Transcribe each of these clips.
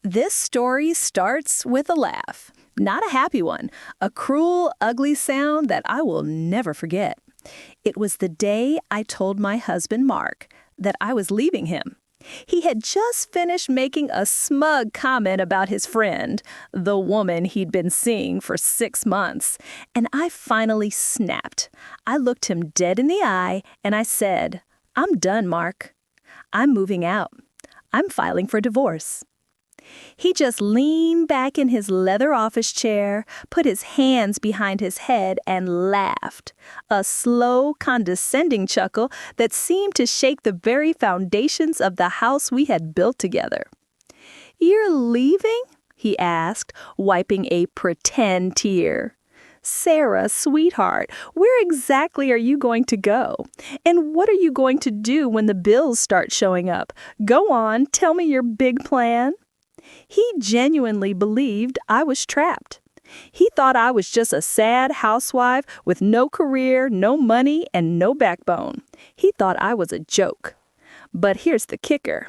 This story starts with a laugh. Not a happy one, a cruel, ugly sound that I will never forget. It was the day I told my husband, Mark, that I was leaving him. He had just finished making a smug comment about his friend, the woman he'd been seeing for 6 months, and I finally snapped. I looked him dead in the eye and I said, "I'm done, Mark. I'm moving out. I'm filing for divorce." He just leaned back in his leather office chair, put his hands behind his head, and laughed. A slow, condescending chuckle that seemed to shake the very foundations of the house we had built together. "You're leaving?" he asked, wiping a pretend tear. "Sarah, sweetheart, where exactly are you going to go? And what are you going to do when the bills start showing up? Go on, tell me your big plan." He genuinely believed I was trapped. He thought I was just a sad housewife with no career, no money, and no backbone. He thought I was a joke. But here's the kicker.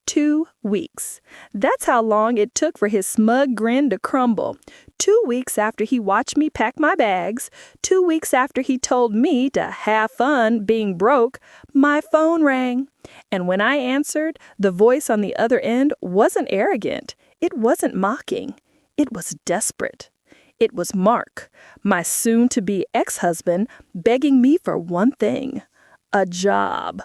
2 weeks. That's how long it took for his smug grin to crumble. 2 weeks after he watched me pack my bags, 2 weeks after he told me to have fun being broke, my phone rang. And when I answered, the voice on the other end wasn't arrogant. It wasn't mocking. It was desperate. It was Mark, my soon-to-be ex-husband, begging me for one thing: a job.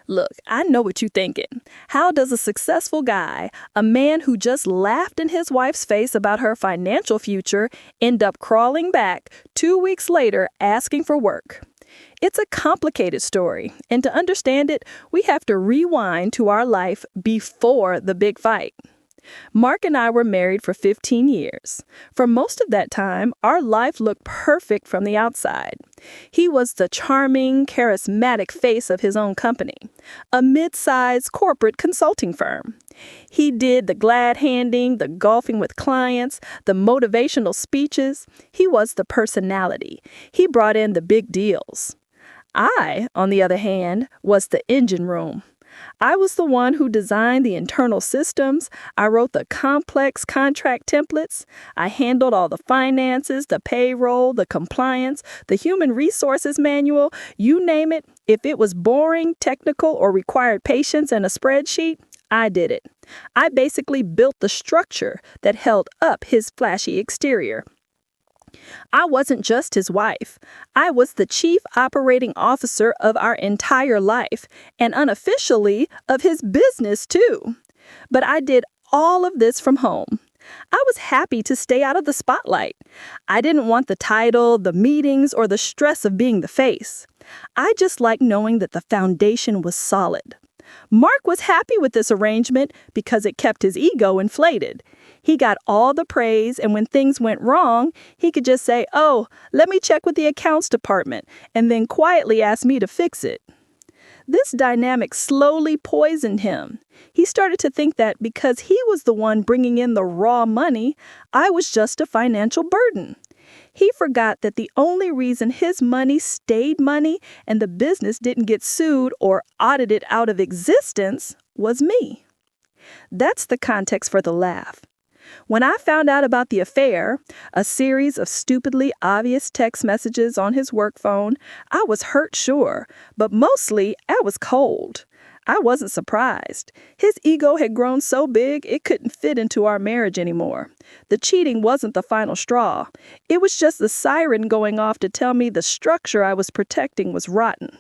Look, I know what you're thinking. How does a successful guy, a man who just laughed in his wife's face about her financial future, end up crawling back 2 weeks later asking for work? It's a complicated story, and to understand it, we have to rewind to our life before the big fight. Mark and I were married for 15 years. For most of that time, our life looked perfect from the outside. He was the charming, charismatic face of his own company, a mid-sized corporate consulting firm. He did the glad-handing, the golfing with clients, the motivational speeches. He was the personality. He brought in the big deals. I, on the other hand, was the engine room. I was the one who designed the internal systems. I wrote the complex contract templates. I handled all the finances, the payroll, the compliance, the human resources manual. You name it. If it was boring, technical, or required patience and a spreadsheet, I did it. I basically built the structure that held up his flashy exterior. I wasn't just his wife. I was the chief operating officer of our entire life, and unofficially of his business too. But I did all of this from home. I was happy to stay out of the spotlight. I didn't want the title, the meetings, or the stress of being the face. I just liked knowing that the foundation was solid. Mark was happy with this arrangement because it kept his ego inflated. He got all the praise, and when things went wrong, he could just say, "Oh, let me check with the accounts department," and then quietly ask me to fix it. This dynamic slowly poisoned him. He started to think that because he was the one bringing in the raw money, I was just a financial burden. He forgot that the only reason his money stayed money and the business didn't get sued or audited out of existence was me. That's the context for the laugh. When I found out about the affair, a series of stupidly obvious text messages on his work phone, I was hurt, sure, but mostly I was cold. I wasn't surprised. His ego had grown so big it couldn't fit into our marriage anymore. The cheating wasn't the final straw. It was just the siren going off to tell me the structure I was protecting was rotten.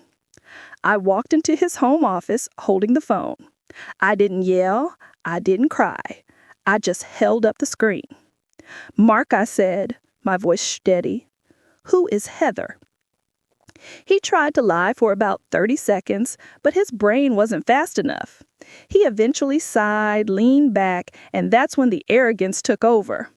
I walked into his home office holding the phone. I didn't yell. I didn't cry. I just held up the screen. "Mark," I said, my voice steady. "Who is Heather?" He tried to lie for about 30 seconds, but his brain wasn't fast enough. He eventually sighed, leaned back, and that's when the arrogance took over.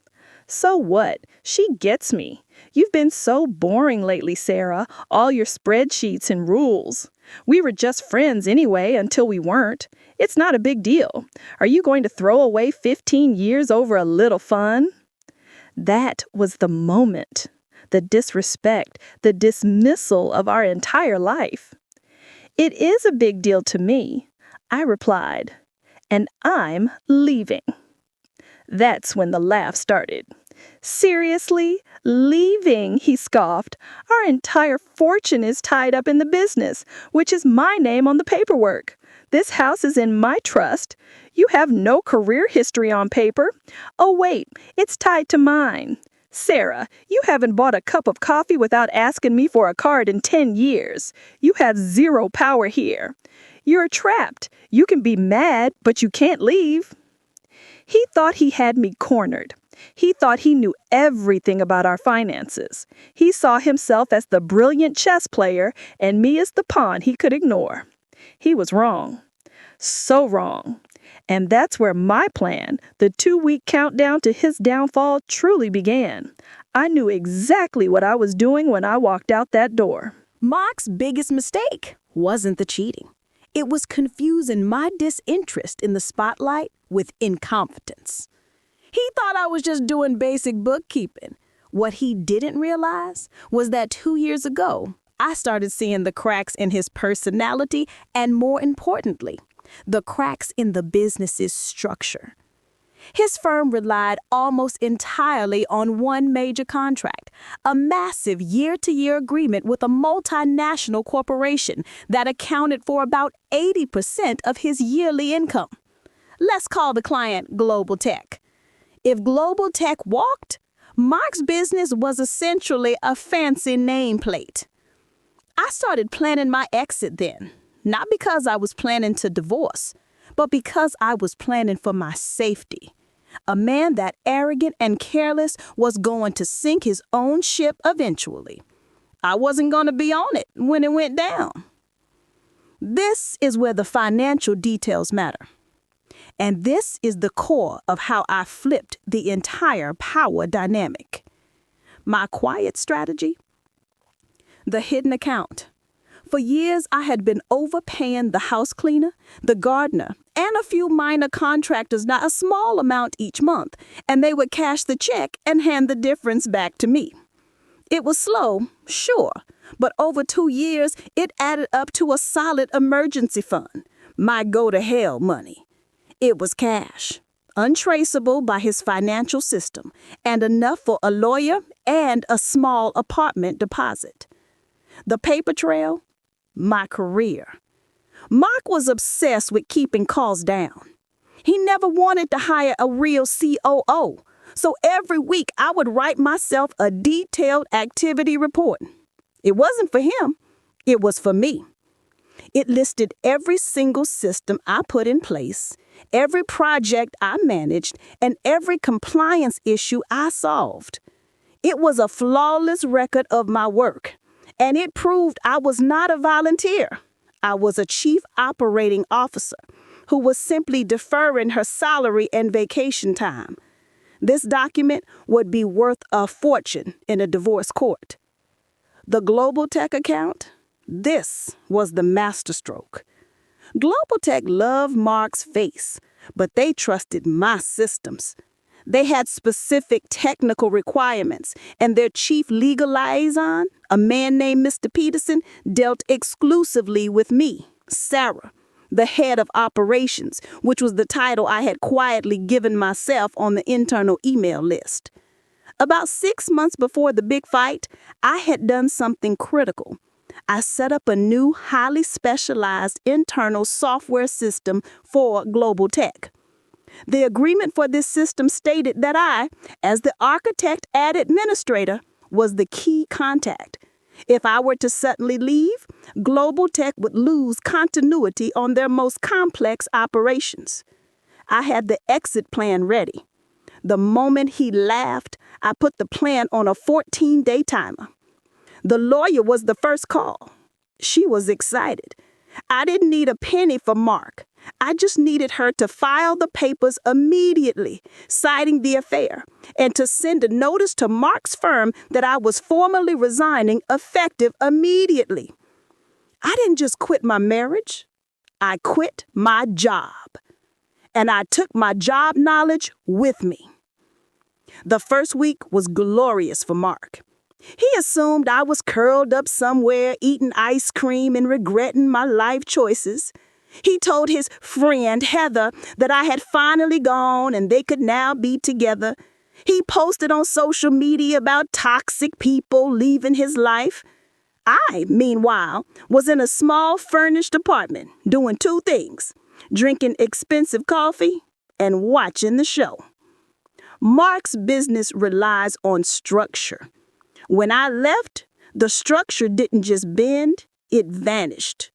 "So what? She gets me. You've been so boring lately, Sarah, all your spreadsheets and rules. We were just friends anyway until we weren't. It's not a big deal. Are you going to throw away 15 years over a little fun?" That was the moment. The disrespect, the dismissal of our entire life. "It is a big deal to me," I replied. and I'm leaving. That's when the laugh started. Seriously? Leaving, he scoffed. Our entire fortune is tied up in the business, which is my name on the paperwork. This house is in my trust. You have no career history on paper. Oh, wait, it's tied to mine. Sarah, you haven't bought a cup of coffee without asking me for a card in 10 years. You have zero power here. You're trapped. You can be mad, but you can't leave. He thought he had me cornered. He thought he knew everything about our finances. He saw himself as the brilliant chess player and me as the pawn he could ignore. He was wrong. So wrong. And that's where my plan, the 2-week countdown to his downfall, truly began. I knew exactly what I was doing when I walked out that door. Mark's biggest mistake wasn't the cheating. It was confusing my disinterest in the spotlight with incompetence. He thought I was just doing basic bookkeeping. What he didn't realize was that 2 years ago, I started seeing the cracks in his personality and, more importantly, the cracks in the business's structure. His firm relied almost entirely on one major contract, a massive year-to-year agreement with a multinational corporation that accounted for about 80% of his yearly income. Let's call the client Global Tech. If Global Tech walked, Mark's business was essentially a fancy nameplate. I started planning my exit then, not because I was planning to divorce, but because I was planning for my safety. A man that arrogant and careless was going to sink his own ship eventually. I wasn't going to be on it when it went down. This is where the financial details matter. And this is the core of how I flipped the entire power dynamic. My quiet strategy? The hidden account. For years, I had been overpaying the house cleaner, the gardener, and a few minor contractors, not a small amount each month, and they would cash the check and hand the difference back to me. It was slow, sure, but over 2 years, it added up to a solid emergency fund, my go-to-hell money. It was cash, untraceable by his financial system, and enough for a lawyer and a small apartment deposit. The paper trail? My career. Mark was obsessed with keeping costs down. He never wanted to hire a real COO, so every week I would write myself a detailed activity report. It wasn't for him, it was for me. It listed every single system I put in place, every project I managed, and every compliance issue I solved. It was a flawless record of my work, and it proved I was not a volunteer. I was a chief operating officer who was simply deferring her salary and vacation time. This document would be worth a fortune in a divorce court. The Global Tech account? This was the masterstroke. Global Tech loved Mark's face, but they trusted my systems. They had specific technical requirements, and their chief legal liaison, a man named Mr. Peterson, dealt exclusively with me, Sarah, the head of operations, which was the title I had quietly given myself on the internal email list. About 6 months before the big fight, I had done something critical. I set up a new, highly specialized internal software system for Global Tech. The agreement for this system stated that I, as the architect and administrator, was the key contact. If I were to suddenly leave, Global Tech would lose continuity on their most complex operations. I had the exit plan ready. The moment he laughed, I put the plan on a 14-day timer. The lawyer was the first call. She was excited. I didn't need a penny for Mark. I just needed her to file the papers immediately, citing the affair, and to send a notice to Mark's firm that I was formally resigning effective immediately. I didn't just quit my marriage. I quit my job. And I took my job knowledge with me. The first week was glorious for Mark. He assumed I was curled up somewhere eating ice cream and regretting my life choices. He told his friend Heather that I had finally gone and they could now be together. He posted on social media about toxic people leaving his life. I, meanwhile, was in a small furnished apartment doing two things: drinking expensive coffee and watching the show. Mark's business relies on structure. When I left, the structure didn't just bend, it vanished.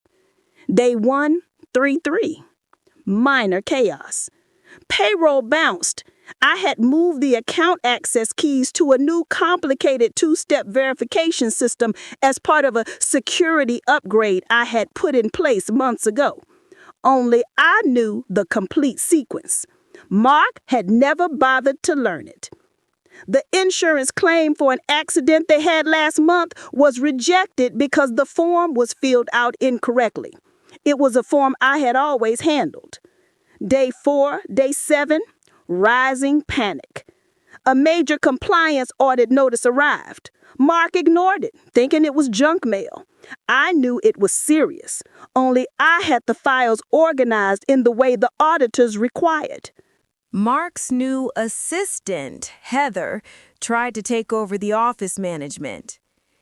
Day 1, 3-3. Minor chaos. Payroll bounced. I had moved the account access keys to a new complicated two-step verification system as part of a security upgrade I had put in place months ago. Only I knew the complete sequence. Mark had never bothered to learn it. The insurance claim for an accident they had last month was rejected because the form was filled out incorrectly. It was a form I had always handled. Day 4, day 7, rising panic. A major compliance audit notice arrived. Mark ignored it, thinking it was junk mail. I knew it was serious, only I had the files organized in the way the auditors required. Mark's new assistant, Heather, tried to take over the office management.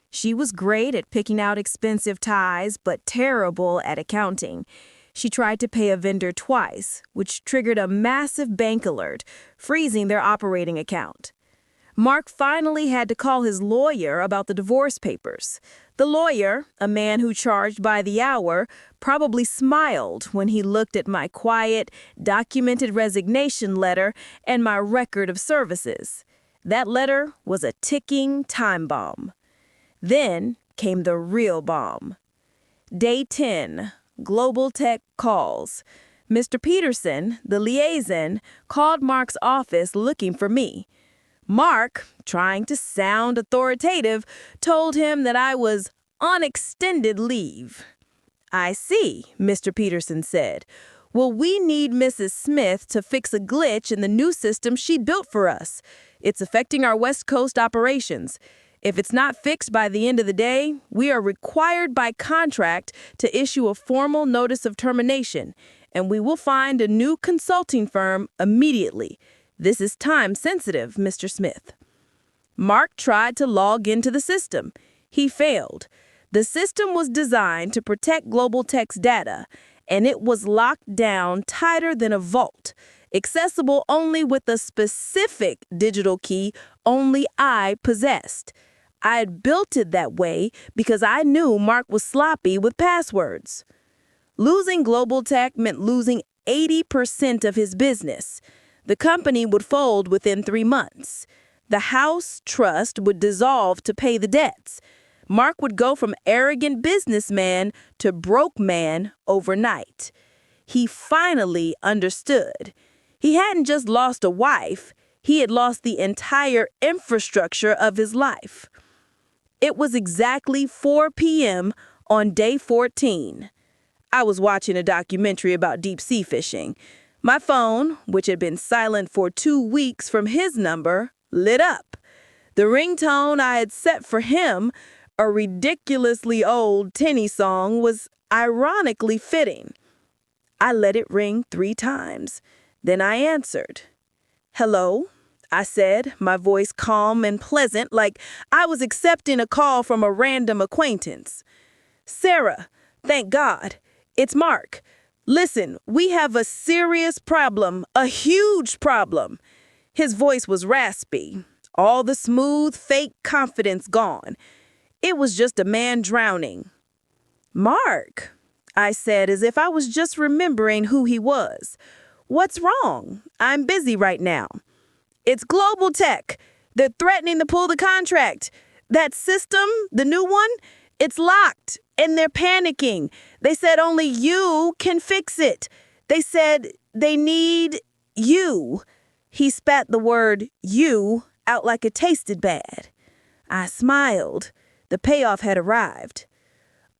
She was great at picking out expensive ties, but terrible at accounting. She tried to pay a vendor twice, which triggered a massive bank alert, freezing their operating account. Mark finally had to call his lawyer about the divorce papers. The lawyer, a man who charged by the hour, probably smiled when he looked at my quiet, documented resignation letter and my record of services. That letter was a ticking time bomb. Then came the real bomb. Day 10, Global Tech calls. Mr. Peterson, the liaison, called Mark's office looking for me. Mark, trying to sound authoritative, told him that I was on extended leave. "I see," Mr. Peterson said. "Well, we need Mrs. Smith to fix a glitch in the new system she built for us. It's affecting our West Coast operations. If it's not fixed by the end of the day, we are required by contract to issue a formal notice of termination, and we will find a new consulting firm immediately. This is time sensitive, Mr. Smith." Mark tried to log into the system. He failed. The system was designed to protect Global Tech's data, and it was locked down tighter than a vault, accessible only with a specific digital key only I possessed. I had built it that way because I knew Mark was sloppy with passwords. Losing Global Tech meant losing 80% of his business. The company would fold within 3 months. The house trust would dissolve to pay the debts. Mark would go from arrogant businessman to broke man overnight. He finally understood. He hadn't just lost a wife, he had lost the entire infrastructure of his life. It was exactly 4 p.m. on day 14. I was watching a documentary about deep-sea fishing. My phone, which had been silent for 2 weeks from his number, lit up. The ringtone I had set for him, a ridiculously old tinny song, was ironically fitting. I let it ring 3 times. Then I answered. "Hello," I said, my voice calm and pleasant, like I was accepting a call from a random acquaintance. "Sarah, thank God. It's Mark. Listen, we have a serious problem, a huge problem." His voice was raspy, all the smooth, fake confidence gone. It was just a man drowning. "Mark," I said, as if I was just remembering who he was. "What's wrong? I'm busy right now." "It's Global Tech. They're threatening to pull the contract. That system, the new one, it's locked, and they're panicking. They said only you can fix it. They said they need you." He spat the word "you" out like it tasted bad. I smiled. The payoff had arrived.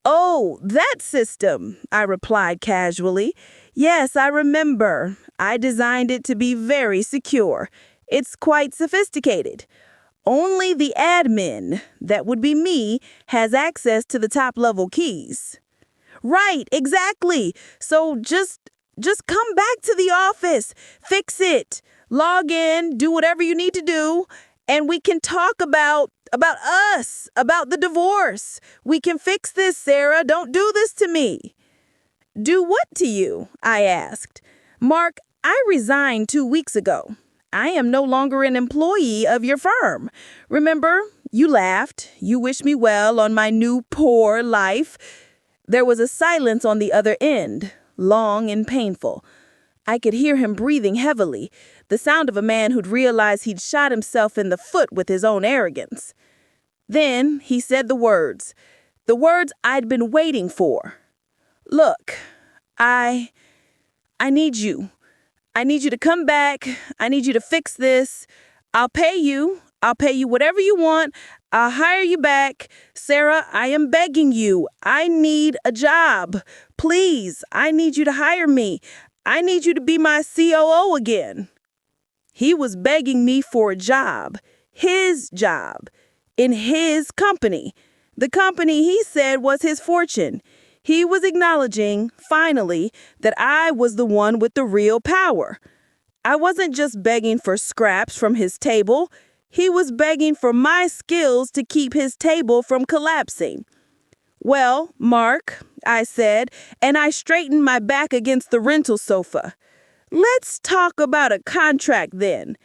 "Oh, that system," I replied casually. "Yes, I remember. I designed it to be very secure. It's quite sophisticated. Only the admin, that would be me, has access to the top-level keys." Right, exactly. So just come back to the office. Fix it. Log in, do whatever you need to do, and we can talk about us, about the divorce. We can fix this, Sarah. Don't do this to me. Do what to you? I asked. Mark, I resigned 2 weeks ago. I am no longer an employee of your firm. Remember, you laughed. You wished me well on my new poor life. There was a silence on the other end, long and painful. I could hear him breathing heavily, the sound of a man who'd realized he'd shot himself in the foot with his own arrogance. Then he said the words I'd been waiting for. Look, I need you. I need you to come back. I need you to fix this. I'll pay you. I'll pay you whatever you want. I'll hire you back. Sarah, I am begging you. I need a job. Please, I need you to hire me. I need you to be my COO again. He was begging me for a job, his job, in his company. The company he said was his fortune. He was acknowledging, finally, that I was the one with the real power. I wasn't just begging for scraps from his table. He was begging for my skills to keep his table from collapsing. Well, Mark, I said, and I straightened my back against the rental sofa. Let's talk about a contract then.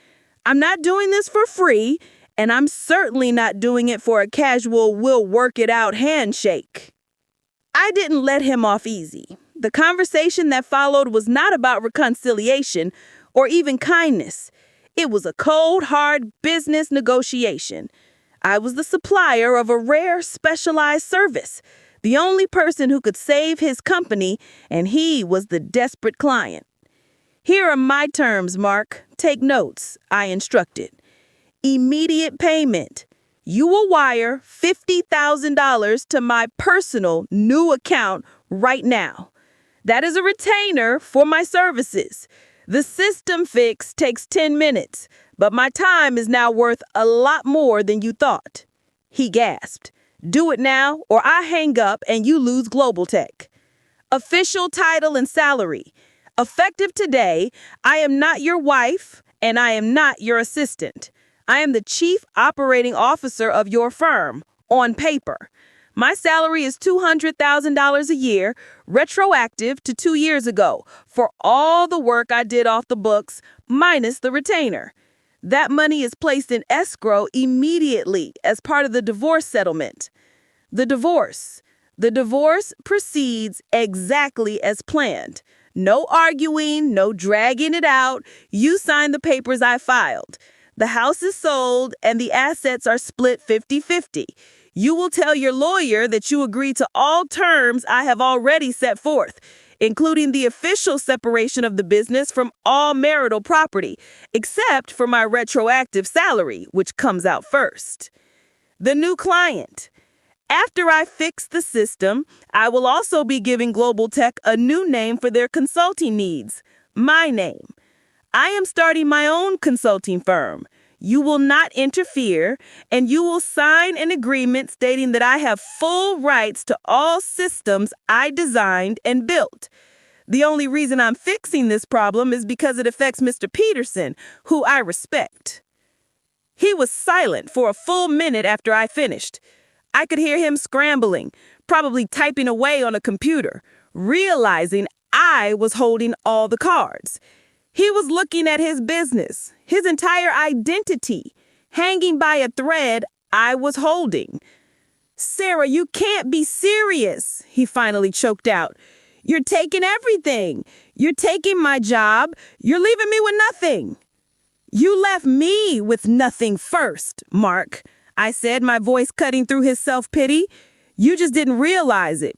I'm not doing this for free, and I'm certainly not doing it for a casual we'll work it out handshake. I didn't let him off easy. The conversation that followed was not about reconciliation or even kindness. It was a cold, hard business negotiation. I was the supplier of a rare, specialized service, the only person who could save his company, and he was the desperate client. Here are my terms, Mark. Take notes, I instructed. Immediate payment. You will wire $50,000 to my personal new account right now. That is a retainer for my services. The system fix takes 10 minutes, but my time is now worth a lot more than you thought. He gasped. Do it now, or I hang up and you lose Global Tech. Official title and salary. Effective today, I am not your wife and I am not your assistant. I am the chief operating officer of your firm, on paper. My salary is $200,000 a year, retroactive to 2 years ago, for all the work I did off the books, minus the retainer. That money is placed in escrow immediately as part of the divorce settlement. The divorce proceeds exactly as planned. No arguing, no dragging it out. You sign the papers I filed. The house is sold and the assets are split 50-50. You will tell your lawyer that you agree to all terms I have already set forth, including the official separation of the business from all marital property, except for my retroactive salary, which comes out first. The new client. After I fix the system, I will also be giving Global Tech a new name for their consulting needs, my name. I am starting my own consulting firm. You will not interfere, and you will sign an agreement stating that I have full rights to all systems I designed and built. The only reason I'm fixing this problem is because it affects Mr. Peterson, who I respect. He was silent for a full minute after I finished. I could hear him scrambling, probably typing away on a computer, realizing I was holding all the cards. He was looking at his business, his entire identity, hanging by a thread I was holding. Sarah, you can't be serious, he finally choked out. You're taking everything. You're taking my job. You're leaving me with nothing. You left me with nothing first, Mark, I said, my voice cutting through his self-pity. You just didn't realize it.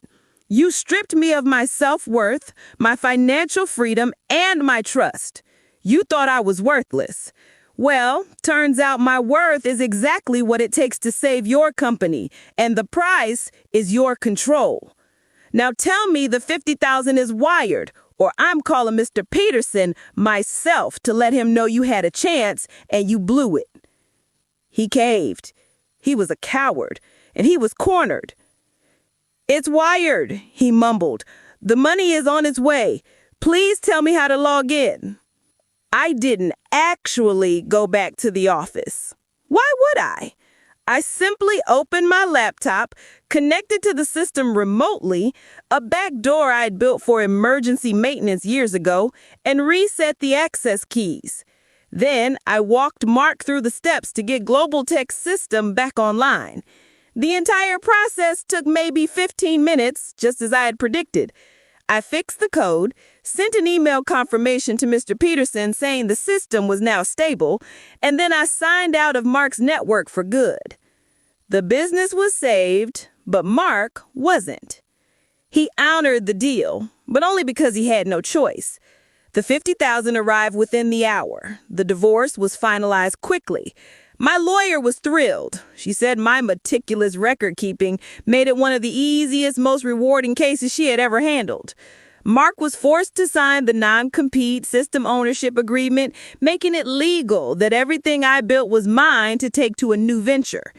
You stripped me of my self-worth, my financial freedom, and my trust. You thought I was worthless. Well, turns out my worth is exactly what it takes to save your company, and the price is your control. Now tell me the $50,000 is wired, or I'm calling Mr. Peterson myself to let him know you had a chance and you blew it. He caved. He was a coward, and he was cornered. "It's wired," he mumbled. "The money is on its way. Please tell me how to log in." I didn't actually go back to the office. Why would I? I simply opened my laptop, connected to the system remotely, a back door I'd built for emergency maintenance years ago, and reset the access keys. Then I walked Mark through the steps to get Global Tech's system back online. The entire process took maybe 15 minutes, just as I had predicted. I fixed the code, sent an email confirmation to Mr. Peterson saying the system was now stable, and then I signed out of Mark's network for good. The business was saved, but Mark wasn't. He honored the deal, but only because he had no choice. The $50,000 arrived within the hour. The divorce was finalized quickly. My lawyer was thrilled. She said my meticulous record keeping made it one of the easiest, most rewarding cases she had ever handled. Mark was forced to sign the non-compete system ownership agreement, making it legal that everything I built was mine to take to a new venture.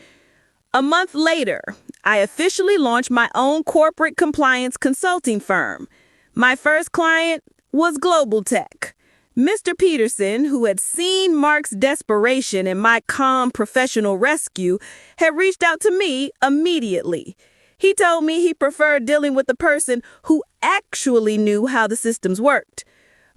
A month later, I officially launched my own corporate compliance consulting firm. My first client was Global Tech. Mr. Peterson, who had seen Mark's desperation in my calm professional rescue, had reached out to me immediately. He told me he preferred dealing with the person who actually knew how the systems worked.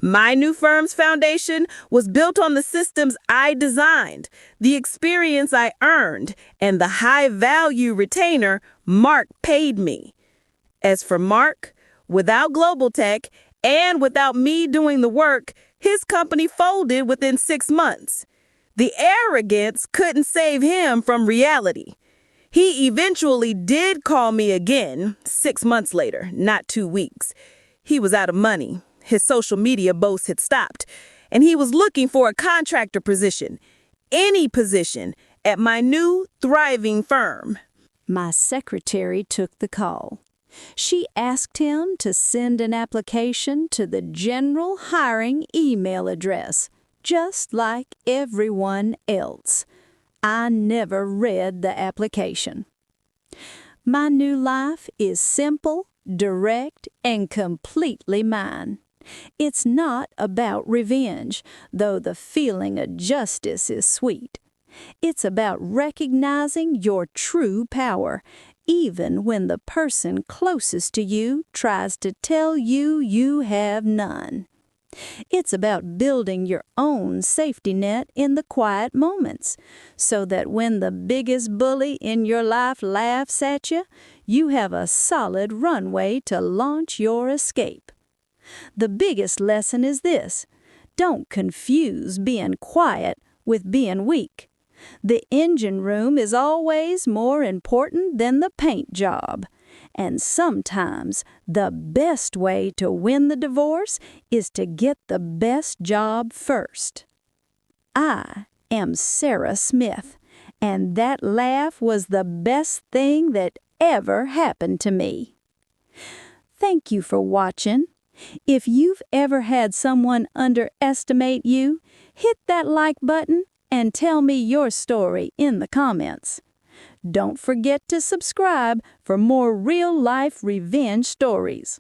My new firm's foundation was built on the systems I designed, the experience I earned, and the high-value retainer Mark paid me. As for Mark, without Global Tech and without me doing the work, his company folded within 6 months. The arrogance couldn't save him from reality. He eventually did call me again 6 months later, not 2 weeks. He was out of money. His social media boasts had stopped, and he was looking for a contractor position, any position, at my new, thriving firm. My secretary took the call. She asked him to send an application to the general hiring email address, just like everyone else. I never read the application. My new life is simple, direct, and completely mine. It's not about revenge, though the feeling of justice is sweet. It's about recognizing your true power, even when the person closest to you tries to tell you you have none. It's about building your own safety net in the quiet moments, so that when the biggest bully in your life laughs at you, you have a solid runway to launch your escape. The biggest lesson is this: don't confuse being quiet with being weak. The engine room is always more important than the paint job. And sometimes the best way to win the divorce is to get the best job first. I am Sarah Smith, and that laugh was the best thing that ever happened to me. Thank you for watching. If you've ever had someone underestimate you, hit that like button and tell me your story in the comments. Don't forget to subscribe for more real-life revenge stories.